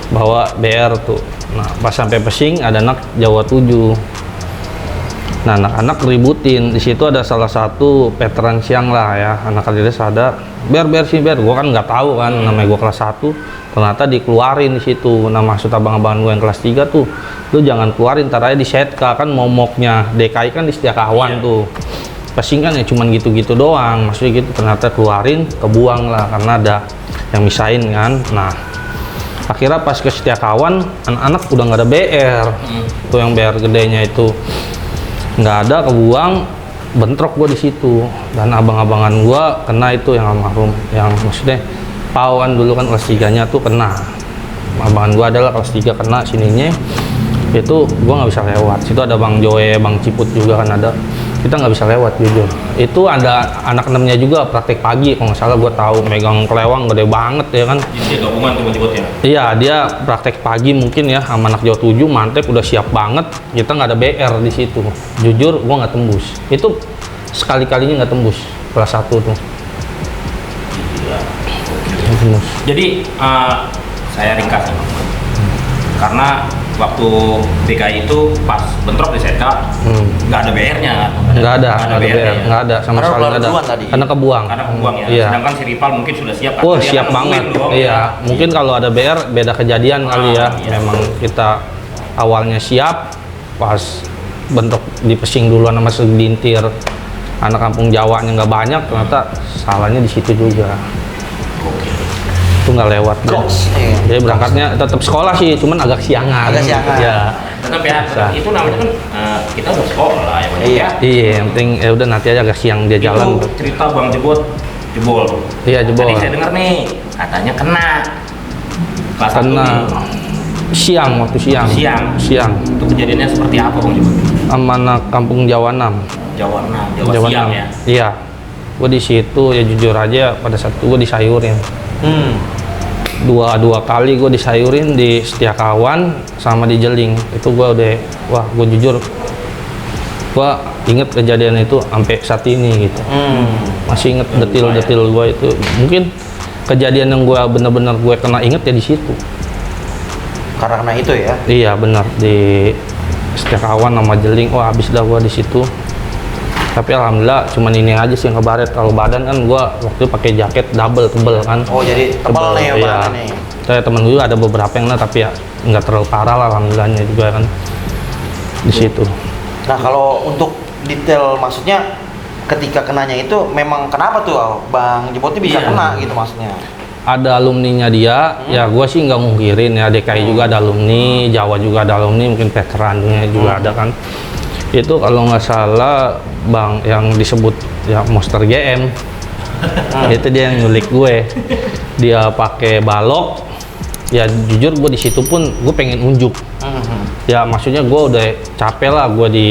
Speaker 4: bawa BR tuh. Nah pas sampai Pesing ada anak Jawa 7. Nah anak-anak ributin. Di situ ada salah satu veteran siang lah ya, anak Kalideres ada. Ber sih ber, gua kan nggak tahu kan, namanya gua kelas 1. Ternyata dikeluarin di situ. Nah maksud abang-abangan gue yang kelas 3 tuh, lu jangan keluarin, ntar aja di setka kan momoknya DKI kan di Setiakawan tuh. Pesing kan ya cuman gitu-gitu doang, maksudnya gitu. Ternyata keluarin, kebuang lah karena ada yang misahin kan. Nah akhirnya pas ke Setiakawan, anak-anak udah nggak ada BR. Tuh yang BR gedenya itu nggak ada, kebuang, bentrok gue di situ. Dan abang-abangan gue kena itu yang almarhum, yang maksudnya Pau kan dulu kan kelas 3-nya tuh kena. Abangan gua adalah kelas 3 kena sininya. Itu gua nggak bisa lewat. Situ ada Bang Joe, Bang Ciput juga kan ada. Kita nggak bisa lewat jujur. Itu ada anak 6-nya juga praktek pagi kalau nggak salah gua tahu megang kelewang gede banget ya kan.
Speaker 2: Jadi gabungan tuh Bang Jebot ya.
Speaker 4: Iya, dia praktek pagi mungkin ya sama anak Jawa 7 mantep udah siap banget. Kita nggak ada BR di situ. Jujur gua nggak tembus. Itu sekali-kalinya nggak tembus kelas 1 tuh.
Speaker 2: Jadi saya ringkas ya, Bang. Karena waktu DKI itu pas bentrok di setka nggak ada BR-nya kan?
Speaker 4: Nggak ada
Speaker 2: BR-nya ya?
Speaker 4: nggak ada sama
Speaker 1: Karena
Speaker 4: sekali nggak ada.
Speaker 1: duluan tadi.
Speaker 4: Karena kebuang.
Speaker 2: Karena kebuang ya.
Speaker 4: Iya.
Speaker 2: Sedangkan si rival mungkin sudah siap kan?
Speaker 4: Oh
Speaker 2: Dia
Speaker 4: siap
Speaker 2: kan
Speaker 4: banget.
Speaker 2: nungguin dong,
Speaker 4: Iya.
Speaker 2: ya.
Speaker 4: Mungkin kalau ada BR beda kejadian kali ya.
Speaker 2: Iya.
Speaker 4: Memang kita awalnya siap, pas bentrok di Pesing duluan sama segelintir anak kampung Jawanya nggak banyak, ternyata salahnya di situ juga. Itu nggak lewat.
Speaker 1: Goks.
Speaker 4: Jadi berangkatnya tetap sekolah sih, cuman agak siangan.
Speaker 1: Agak siangan.
Speaker 4: Ya.
Speaker 2: Tetap ya,
Speaker 4: Bisa.
Speaker 2: itu namanya kan kita udah sekolah ya Bang.
Speaker 1: Iya.
Speaker 4: Iya, yang penting ya udah nanti aja agak siang dia jalan.
Speaker 2: Itu cerita Bang Jebot jebol.
Speaker 4: Iya jebol.
Speaker 2: Tadi saya dengar nih, katanya kena. Kelas satu
Speaker 4: Karena
Speaker 2: nih.
Speaker 4: siang waktu siang. Siang.
Speaker 2: Itu kejadiannya seperti apa Bang Jebot?
Speaker 4: Sama anak kampung Jawa 6.
Speaker 2: Jawa siang
Speaker 4: 6.
Speaker 2: ya.
Speaker 4: Iya. Gue di situ ya jujur aja pada saat itu gue disayurin. Dua kali gue disayurin di Setiakawan sama di Jeling. Itu gue udah, wah gue jujur, gue inget kejadian itu sampai saat ini gitu. Masih inget detil-detil gue itu. Mungkin kejadian yang gue bener-bener gue kena inget ya di situ.
Speaker 1: Karena itu ya.
Speaker 4: Iya benar, di Setiakawan sama Jeling. Wah habis dah gue di situ. Tapi alhamdulillah cuman ini aja sih yang kebaret. Kalau badan kan gua waktu itu pakai jaket double tebel kan.
Speaker 1: Oh jadi tebal nih
Speaker 4: Iya.
Speaker 1: badannya nih.
Speaker 4: Saya temen gue ada beberapa yang kena tapi ya nggak terlalu parah lah alhamdulillahnya juga kan di situ.
Speaker 1: Nah kalau untuk detail maksudnya ketika kenanya itu memang kenapa tuh Bang Jebot ini bisa
Speaker 2: Iya.
Speaker 1: kena gitu maksudnya?
Speaker 4: Ada alumninya dia, ya gue sih nggak mungkirin ya, DKI juga ada alumni, Jawa juga ada alumni, mungkin veterannya juga ada kan. Itu kalau nggak salah Bang yang disebut ya Monster GM, itu dia yang nyulik gue. Dia pakai balok, ya jujur gue di situ pun gue pengen unjuk. Ya maksudnya gue udah capek lah gue di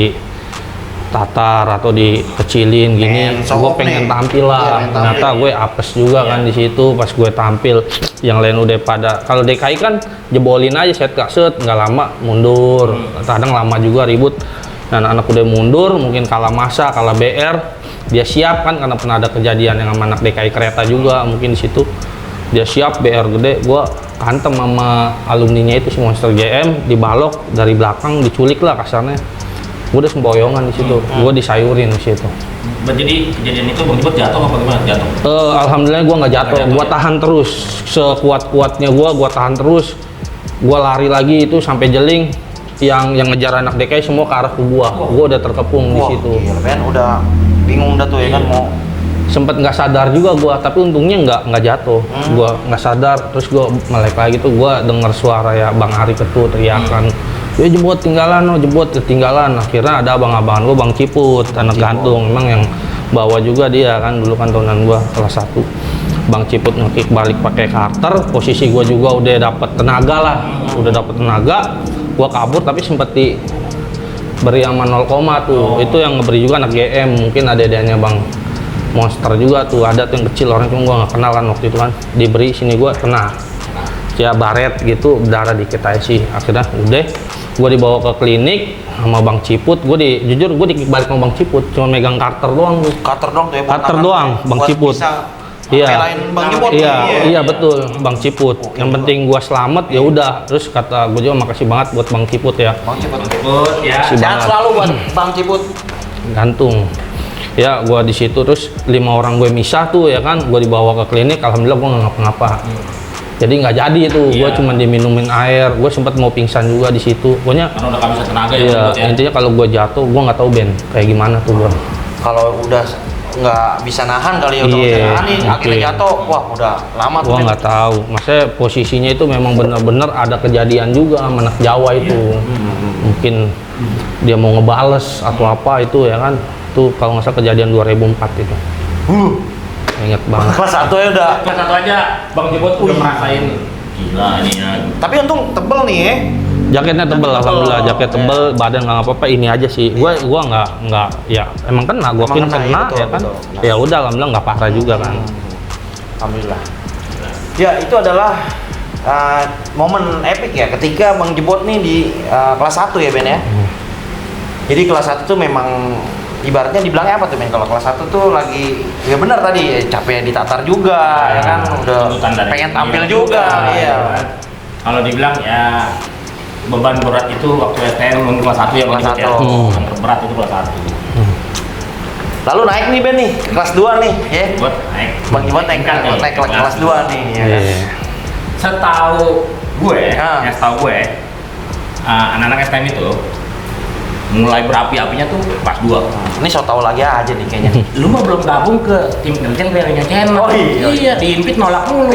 Speaker 4: tatar atau dikecilin gini,
Speaker 1: Pengen show
Speaker 4: gue
Speaker 1: off
Speaker 4: pengen
Speaker 1: nih.
Speaker 4: tampil lah.
Speaker 1: Iya, pengen
Speaker 4: Ternyata
Speaker 1: tampil.
Speaker 4: gue apes juga kan di situ pas gue tampil. Yang lain udah pada, kalau DKI kan jebolin aja set gak set, nggak lama mundur. Kadang lama juga ribut. Dan anak udah mundur, mungkin kalah masa, kalah BR, dia siap kan karena pernah ada kejadian yang sama anak DKI kereta juga mungkin di situ. Dia siap BR gede, gue kantem sama alumninya itu si Monster GM, dibalok dari belakang, diculik lah kasarnya. Gue udah semboyongan di situ, gue disayurin di situ.
Speaker 2: Jadi kejadian itu Bang Jebot jatuh apa gimana? Jatuh.
Speaker 4: Alhamdulillah gue nggak jatuh,
Speaker 2: Nggak jatuh,
Speaker 4: gue
Speaker 2: ya?
Speaker 4: tahan terus, sekuat-kuatnya gue tahan terus. Gue lari lagi itu sampai jeling, yang ngejar anak DKI semua ke arah ke gue udah terkepung di
Speaker 1: Wah,
Speaker 4: situ.
Speaker 1: gila, Ben udah bingung dah tuh ya kan mau
Speaker 4: Sempet nggak sadar juga gue, tapi untungnya nggak jatuh. Gue nggak sadar, terus gue melek lagi tuh, gue denger suara ya Bang Ari Ketu teriakan, ya Jebot tinggalan, oh Jebot ketinggalan. Akhirnya ada abang-abangan gue, Bang Ciput, anak gantung, emang yang bawa juga dia kan, dulu kan tahunan gue kelas 1. Bang Ciput ngekick balik pakai karakter, posisi gue juga udah dapet tenaga lah, gue kabur tapi sempet beri sama 0, tuh. Itu yang ngeberi juga anak GM, mungkin ada-adanya Bang Monster juga tuh, ada tuh yang kecil, orang cuma gue nggak kenal kan waktu itu kan, diberi sini gue kena ya baret gitu, berdarah dikit aja sih. Akhirnya udah gue dibawa ke klinik sama Bang Ciput. Jujur gue balik sama Bang Ciput, cuma megang karter doang tuh.
Speaker 1: cutter dong tuh ya. buat
Speaker 4: Cutter
Speaker 1: tangan
Speaker 4: doang,
Speaker 1: tuh ya,
Speaker 4: Bang
Speaker 1: buat
Speaker 4: Ciput.
Speaker 1: bisa
Speaker 4: Iya.
Speaker 1: belain Bang Jebot
Speaker 4: Iya,
Speaker 1: nih.
Speaker 4: iya betul, Bang Ciput. Yang penting gua selamat ya udah. Terus kata gue juga makasih banget buat Bang Ciput ya.
Speaker 1: Bang Ciput.
Speaker 2: Jebot ya.
Speaker 4: Makasih
Speaker 1: Sehat
Speaker 4: banget.
Speaker 1: selalu buat Bang Ciput.
Speaker 4: Gantung. Ya, gua di situ terus 5 orang gue misah tuh ya kan, gua dibawa ke klinik. Alhamdulillah gua nggak ngapa-ngapa. Jadi nggak jadi tuh, gua
Speaker 2: Iya.
Speaker 4: cuma diminumin air. Gua sempat mau pingsan juga di situ. Pokoknya
Speaker 2: Karena udah kehabisan tenaga ya,
Speaker 4: iya,
Speaker 2: Jebot ya.
Speaker 4: intinya kalau gua jatuh, gua nggak tahu Ben kayak gimana tuh gua.
Speaker 1: Kalau udah nggak bisa nahan kali ya, udah nggak
Speaker 4: Iya,
Speaker 1: bisa nahan nih, akhirnya
Speaker 4: mungkin.
Speaker 1: jatuh, wah udah lama tuh.
Speaker 4: Gua
Speaker 1: Ben.
Speaker 4: nggak tahu. Maksudnya posisinya itu memang benar-benar ada kejadian juga sama anak Jawa itu. Mungkin dia mau ngebales atau apa itu ya kan. Itu kalau nggak salah kejadian 2004 itu. Ingat banget.
Speaker 1: Kelas 1 ya udah.
Speaker 2: Kelas 1 aja Bang Jebot udah merasain gila ini ya.
Speaker 1: Tapi untung tebel nih ya.
Speaker 4: Jaketnya tebel,
Speaker 1: Tebel.
Speaker 4: alhamdulillah. Jaket
Speaker 1: Iya.
Speaker 4: tebel, badan nggak apa-apa. Ini aja sih. Gua nggak ya emang kena. Gua
Speaker 1: Emang
Speaker 4: kena,
Speaker 1: kena, iya, betul,
Speaker 4: ya kan.
Speaker 1: betul.
Speaker 4: Ya udah, alhamdulillah nggak parah juga kan.
Speaker 1: Alhamdulillah. Ya itu adalah momen epic ya ketika Bang Jebot nih di kelas 1 ya Ben ya. Jadi kelas 1 tuh memang ibaratnya dibilangnya apa tuh Ben? Kalau kelas 1 tuh lagi ya benar tadi capek ditatar juga ya kan, udah
Speaker 2: Tuntutan dari
Speaker 1: pengen tampil
Speaker 2: senior
Speaker 1: juga, iya.
Speaker 2: kan. Kalau dibilang ya beban berat itu waktu STM untuk kelas 1 ya Bang
Speaker 1: Kelas
Speaker 2: Jebot ya.
Speaker 1: 1.
Speaker 2: Yang terberat itu kelas 1.
Speaker 1: Lalu naik nih Ben nih ke kelas 2 nih ya.
Speaker 2: Buat naik.
Speaker 1: Bang Jebot naik ke kelas 2 nih ya kan.
Speaker 4: Iya.
Speaker 2: Setahu gue,
Speaker 1: Ah.
Speaker 2: ya setahu gue, anak-anak STM itu mulai berapi-apinya tuh kelas 2.
Speaker 1: Ini so tau lagi aja nih kayaknya.
Speaker 2: Lu mah belum gabung ke tim kerjaan kayak channel.
Speaker 1: Oh, iya.
Speaker 2: Iya, diimpit nolak mulu.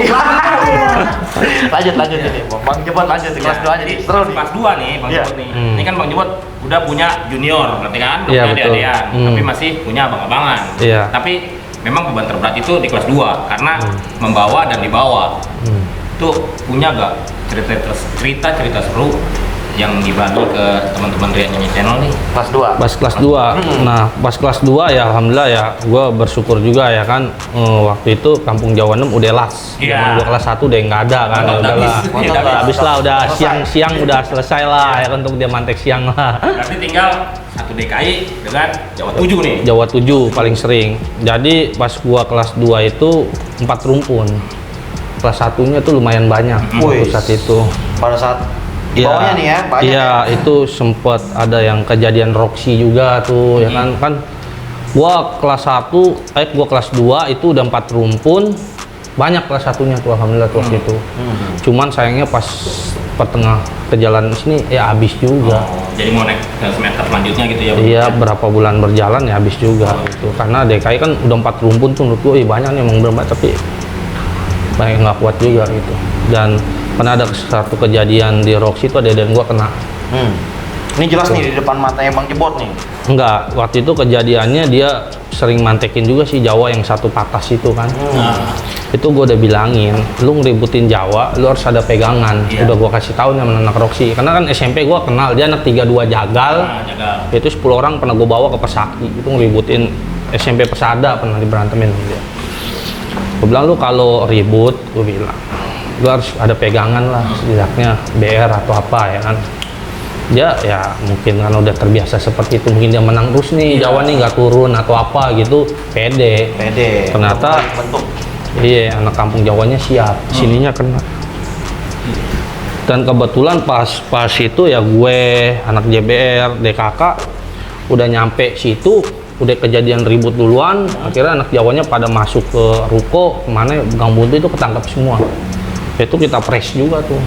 Speaker 1: lanjut ini Bang Jebot lanjut di kelas 2 aja
Speaker 2: Jadi
Speaker 1: nih. Seru nih.
Speaker 2: kelas 2 nih Bang
Speaker 1: Iya.
Speaker 2: Jebot nih.
Speaker 4: Hmm.
Speaker 2: Ini kan Bang Jebot udah punya junior, berarti kan? Belum
Speaker 4: Iya,
Speaker 2: punya
Speaker 4: betul.
Speaker 2: adik-adikan,
Speaker 4: Hmm.
Speaker 2: tapi masih punya abang-abangan.
Speaker 4: Iya.
Speaker 2: Tapi memang beban terberat itu di kelas 2 karena membawa dan dibawa. Itu punya gak cerita seru yang dibagi ke teman-teman Ria Nyanyi Channel nih?
Speaker 4: Pas
Speaker 2: Pas
Speaker 4: kelas 2. Nah, pas kelas 2 ya alhamdulillah ya gue bersyukur juga ya kan, waktu itu Kampung Jawa 6 udah las.
Speaker 2: Iya.
Speaker 4: Zaman gua kelas 1 udah nggak ada kan.
Speaker 2: Udah
Speaker 4: Udah lah.
Speaker 2: habis.
Speaker 1: Udah
Speaker 4: Habis lah, udah
Speaker 1: selesai.
Speaker 4: siang-siang udah selesai lah ya kan, untuk dia mantek siang lah.
Speaker 2: Berarti tinggal satu DKI dengan Jawa 7 nih.
Speaker 4: Jawa 7 paling sering. Jadi pas gua kelas 2 itu 4 rumpun. Kelas 1-nya tuh lumayan banyak waktu
Speaker 1: Wih.
Speaker 4: saat itu.
Speaker 1: Pada saat di bawahnya nih ya, banyak.
Speaker 4: Iya, itu sempat ada yang kejadian Roxy juga tuh ya kan. Gua kelas 1, gua kelas 2 itu udah 4 rumpun. Banyak kelas 1-nya tuh alhamdulillah tuh waktu itu. Cuman sayangnya pas pertengah ke jalan sini ya habis juga.
Speaker 2: Jadi mau naik ke semester selanjutnya gitu ya?
Speaker 4: Iya, berapa bulan berjalan ya habis juga gitu. Karena DKI kan udah 4 rumpun tuh menurut gue banyak nih emang berempat, tapi banyak nggak kuat juga gitu. Dan pernah ada satu kejadian di Roxy itu ada dan gua kena.
Speaker 1: Ini jelas nih di depan matanya Bang Jebot nih.
Speaker 4: Enggak, waktu itu kejadiannya dia sering mantekin juga sih Jawa yang satu patas itu kan. Itu gue udah bilangin, lu ngeributin Jawa, lu harus ada pegangan. Udah gue kasih tahu nih sama anak Roxy. Karena kan SMP gue kenal, dia anak 32 jagal. Itu 10 orang pernah gue bawa ke Pesaki. Itu ngeributin SMP Pesada, pernah diberantemin sama dia. Gue bilang, lu kalau ribut, gue bilang, lu harus ada pegangan lah, setidaknya BR atau apa ya kan. Dia ya mungkin kan udah terbiasa seperti itu, mungkin dia menang terus nih, Jawa nih nggak turun atau apa gitu, pede. Ternyata
Speaker 1: bentuk.
Speaker 4: iya, anak kampung Jawanya siap, sininya kena. Dan kebetulan pas itu ya gue anak JBR DKK udah nyampe situ, udah kejadian ribut duluan, akhirnya anak Jawanya pada masuk ke ruko kemana Gang Buntu itu ketangkap semua. Itu kita press juga tuh.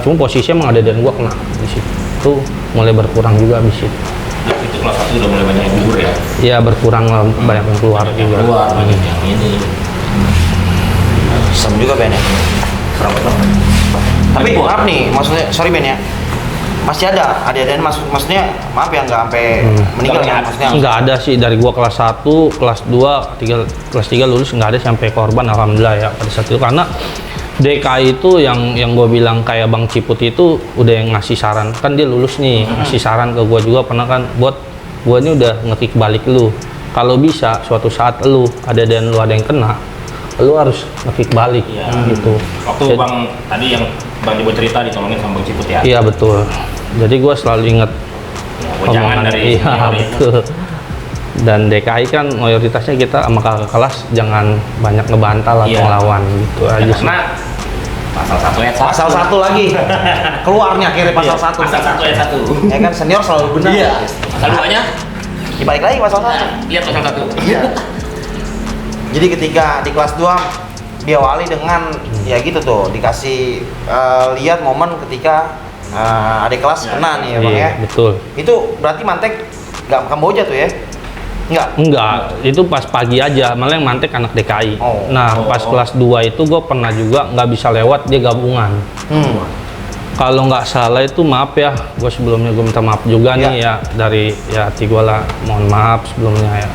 Speaker 4: Cuma posisinya emang ada dan gua kena di situ. Itu mulai berkurang juga di situ.
Speaker 2: Itu kelas 1 udah mulai banyak yang gugur ya?
Speaker 4: Iya, berkurang lah, banyak yang keluar juga.
Speaker 2: Banyak yang ini.
Speaker 1: Serem juga Ben ya. Tapi maaf nih, maksudnya sorry Ben ya. Masih ada dan maksudnya maaf ya nggak sampai meninggal ya maksudnya.
Speaker 4: Nggak ada sih, dari gua kelas 1, kelas 2, kelas 3 lulus nggak ada sampai korban, alhamdulillah ya pada saat itu. Karena DKI itu yang gue bilang kayak Bang Ciput itu udah yang ngasih saran, kan dia lulus nih, ngasih saran ke gue juga pernah kan, buat gue ini udah ngekick balik lu, kalau bisa suatu saat lu ada dan lu ada yang kena, lu harus ngekick balik gitu.
Speaker 2: Waktu Bang tadi yang Bang Jebot cerita ditolongin sama Bang Ciput ya?
Speaker 4: Iya betul, jadi gue selalu inget
Speaker 2: jangan dari
Speaker 4: betul. Dan DKI kan mayoritasnya kita sama kakak kelas jangan banyak ngebantal atau ngelawan gitu aja sih.
Speaker 2: Karena
Speaker 1: pasal 1 lagi keluarnya akhirnya pasal 1.
Speaker 2: Pasal 1 ayat 1.
Speaker 1: Ya kan senior selalu benar.
Speaker 2: Iya. Pasal 2-nya
Speaker 1: dibalik lagi pasal 1.
Speaker 2: Lihat pasal 1.
Speaker 1: Iya. Jadi ketika di kelas 2 diawali dengan ya gitu tuh, dikasih lihat momen ketika adik kelas kena nih ya Bang ya.
Speaker 4: Betul.
Speaker 1: Itu berarti mantek nggak Kamboja tuh ya?
Speaker 4: Enggak, itu pas pagi aja, malah yang mantek anak DKI. Pas kelas 2 itu gue pernah juga nggak bisa lewat, dia gabungan. Kalau nggak salah itu maaf ya, gue sebelumnya gue minta maaf juga nih ya dari ya hati gue lah, mohon maaf sebelumnya ya.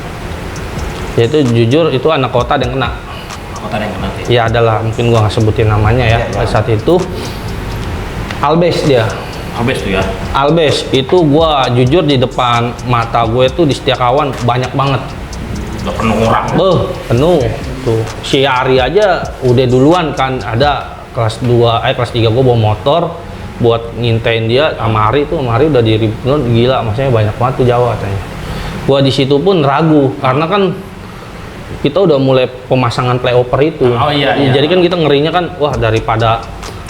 Speaker 4: Ya itu jujur itu anak kota yang kena.
Speaker 2: Kota yang kena.
Speaker 4: Ya adalah, mungkin gue nggak sebutin namanya ya. Pada saat itu Albes dia.
Speaker 2: Albes tuh ya?
Speaker 4: Albes itu gua jujur di depan mata gue tuh di Setiakawan banyak banget.
Speaker 2: Udah penuh orang.
Speaker 4: Penuh. Tuh si Ari aja udah duluan kan, ada kelas 3 gua bawa motor buat ngintain dia sama Ari tuh. Sama Ari udah diribut gila, maksudnya banyak banget tuh Jawa katanya. Gua di situ pun ragu karena kan kita udah mulai pemasangan playoper itu. Jadi kan kita ngerinya kan wah daripada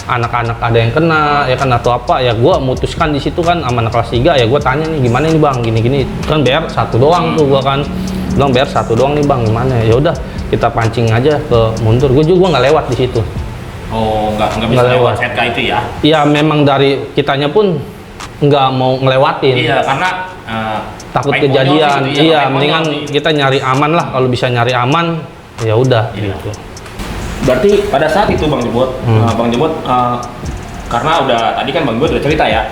Speaker 4: anak-anak ada yang kena ya kan atau apa ya, gue memutuskan di situ kan sama anak kelas 3 ya, gue tanya nih gimana nih Bang, gini-gini kan BR 1 doang tuh, gue kan bilang BR 1 doang nih Bang, gimana ya udah kita pancing aja ke mundur. Gue juga nggak lewat di situ.
Speaker 2: Nggak bisa lewat SK itu ya?
Speaker 4: Iya, memang dari kitanya pun nggak mau ngelewatin.
Speaker 2: Iya, karena
Speaker 4: takut kejadian. Iya, mendingan kita nyari aman lah, kalau bisa nyari aman ya udah gitu.
Speaker 2: Berarti pada saat itu Bang Jebot, karena udah tadi kan Bang Jebot udah cerita ya,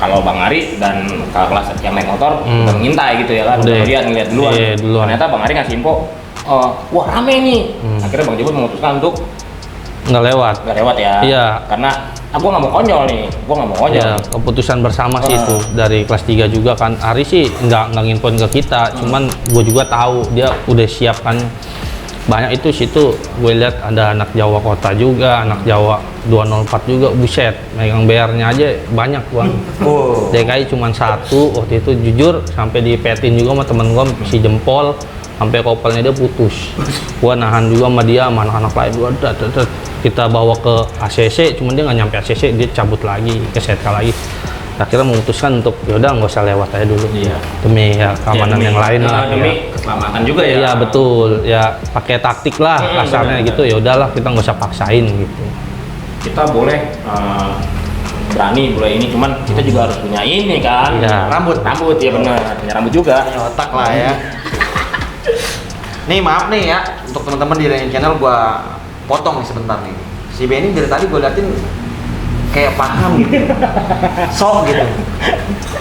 Speaker 2: kalau Bang Ari dan kakak kelas yang naik motor udah ngintai gitu ya kan, udah ngeliat duluan. Ternyata Bang Ari ngasih info, wah rame nih. Akhirnya Bang Jebot memutuskan untuk
Speaker 4: nggak lewat
Speaker 2: ya.
Speaker 4: Iya.
Speaker 2: Karena aku nggak mau konyol nih, gua nggak mau konyol.
Speaker 4: Ya, keputusan bersama sih itu dari kelas 3 juga kan. Ari sih nggak nginfoin ke kita, cuman gue juga tahu dia udah siap kan. Banyak itu situ gue lihat ada anak Jawa kota juga, anak Jawa 204 juga, buset, megang BR-nya aja banyak Bang. DKI cuma 1 waktu itu, jujur sampai dipetin juga sama temen gue si jempol, sampai kopelnya dia putus. Gua nahan juga sama dia, sama anak-anak lain, kita bawa ke ACC, cuman dia nggak nyampe ACC, dia cabut lagi ke SK lagi. Akhirnya memutuskan untuk yaudah nggak usah lewat aja dulu, demi ya keamanan yang lain lah,
Speaker 2: demi keselamatan juga ya.
Speaker 4: Iya betul, ya pakai taktik lah kasarnya gitu. Ya udahlah kita nggak usah paksain gitu.
Speaker 2: kita boleh berani boleh ini, cuman kita juga harus punya ini kan.
Speaker 4: Iya.
Speaker 2: Rambut ya benar, punya rambut juga.
Speaker 1: Punya otak lah ya. Nih maaf nih ya, untuk teman-teman di Ryan Channel gua potong nih sebentar nih. Si Benny dari tadi gua liatin kayak paham gitu, sok gitu.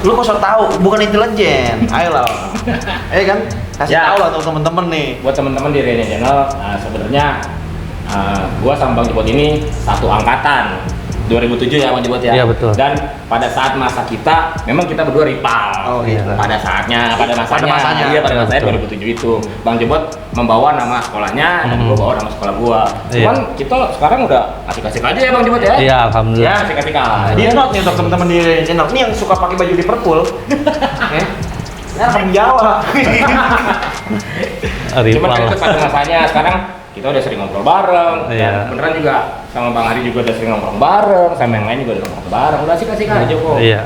Speaker 1: Lu kok sok tahu, bukan intelijen. Ayo lah, kan kasih
Speaker 2: Ya.
Speaker 1: tahu lah untuk teman-teman nih.
Speaker 2: Buat teman-teman di Rene Channel, sebenarnya gua sama Bang Jebot ini satu angkatan. 2007 ya Bang Jebot ya.
Speaker 4: Iya, betul.
Speaker 2: Dan pada saat masa kita, memang kita berdua rival.
Speaker 1: Oh, gitu.
Speaker 2: Pada masanya. Iya, pada masanya
Speaker 4: Betul.
Speaker 2: 2007 itu. Bang Jebot membawa nama sekolahnya dan gua bawa nama sekolah gua.
Speaker 4: Iya.
Speaker 2: Cuman kita sekarang udah asik-asik aja ya Bang Jebot ya.
Speaker 4: Iya, alhamdulillah.
Speaker 2: Ya, asik-asik aja.
Speaker 1: Di note nih untuk teman-teman di Ryan Channel. Ini yang suka pakai baju Liverpool. Ya, kamu Jawa.
Speaker 2: Cuman kan
Speaker 4: Rival.
Speaker 2: itu pada masanya, sekarang kita udah sering ngobrol bareng.
Speaker 4: Iya.
Speaker 2: Dan beneran juga sama Bang Ari juga udah sering ngobrol bareng, sama yang lain juga udah ngobrol bareng. Udah asik-asik aja kok.
Speaker 4: Iya.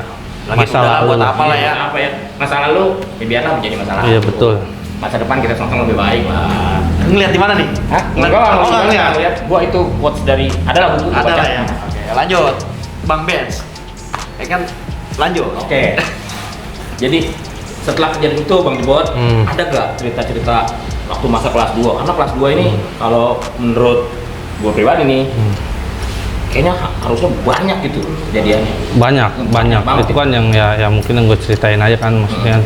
Speaker 1: Lagi
Speaker 4: Masa
Speaker 1: muda
Speaker 4: lalu.
Speaker 1: buat apa lah ya?
Speaker 2: Apa ya? Masa lalu ya biarlah menjadi masa lalu.
Speaker 4: Iya, betul.
Speaker 2: Masa depan kita sama-sama lebih baik lah.
Speaker 1: Ngeliat di mana nih?
Speaker 2: Hah?
Speaker 1: Ngeliat-
Speaker 2: Enggak,
Speaker 1: oh, nggak ngeliat.
Speaker 2: lihat. Gua itu quotes dari adalah buku
Speaker 1: Ada
Speaker 2: baca.
Speaker 1: lah ya. Oke, lanjut. Bang Benz. Ya kan? Lanjut.
Speaker 2: Oke. Jadi setelah kejadian itu Bang Jebot, ada gak cerita-cerita waktu masa kelas 2? Karena kelas 2 ini kalau menurut gue pribadi nih, kayaknya harusnya banyak gitu kejadiannya.
Speaker 4: Banyak.
Speaker 2: Banget
Speaker 4: Itu kan yang ya mungkin yang gue ceritain aja kan, maksudnya